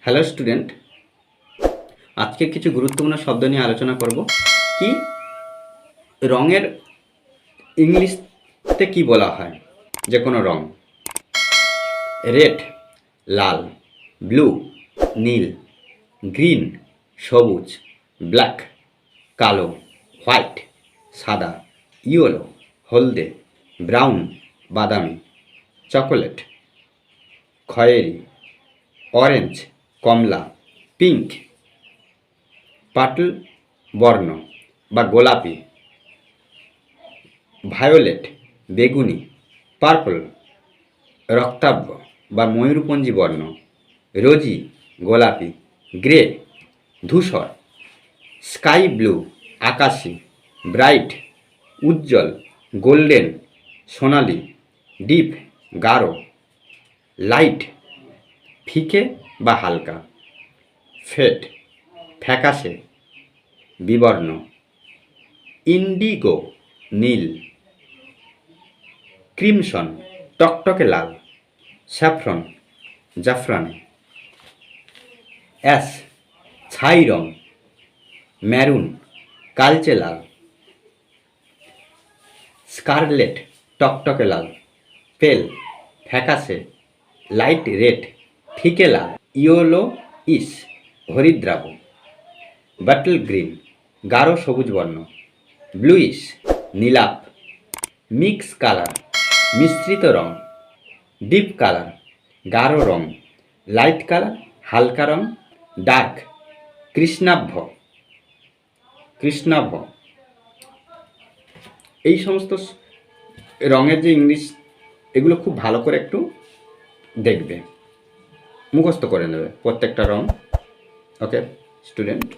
Hello student, আজকে কিছু গুরুত্বপূর্ণ শব্দ নিয়ে আলোচনা করব। কি রঙের ইংলিশতে কি বলা হয়? যে কোনো রং। রেড লাল, ব্লু নীল, গ্রিন সবুজ, ব্ল্যাক কালো, হোয়াইট সাদা, ইয়েলো হলদে, ব্রাউন বাদামি, চকোলেট খয়েরি, অরেঞ্জ কমলা, পিঙ্ক পার্পল বর্ণ বা গোলাপি, ভায়োলেট বেগুনি, পার্পল রক্তাভ বা ময়ূরপঞ্জি বর্ণ, রোজি গোলাপি, গ্রে ধূসর, স্কাই ব্লু আকাশি, ব্রাইট উজ্জ্বল, গোল্ডেন সোনালি, ডিপ গাঢ়, লাইট ফিকে বা হালকা, ফেড ফ্যাকাশে বিবর্ণ, ইন্ডিগো নীল, ক্রিমসন টকটকে লাল, স্যাফরন জাফরান, অ্যাশ ছাই রং, ম্যারুন কালচে লাল, স্কারলেট টকটকে লাল, পেল ফ্যাকাশে লাইট রেড ফিকে লাল, ইয়েলো ইস হরিদ্রাব, বাটল গ্রিন গাঢ় সবুজ বর্ণ, ব্লুইশ নীলাপ, মিক্স কালার মিশ্রিত রং, ডিপ কালার গাঢ় রং, লাইট কালার হালকা রং, ডার্ক কৃষ্ণাভ কৃষ্ণাভ। এই সমস্ত রঙের যে ইংলিশ, এগুলো খুব ভালো করে একটু দেখবে, মুখস্থ করে নেবে প্রত্যেকটা রং। ওকে স্টুডেন্ট।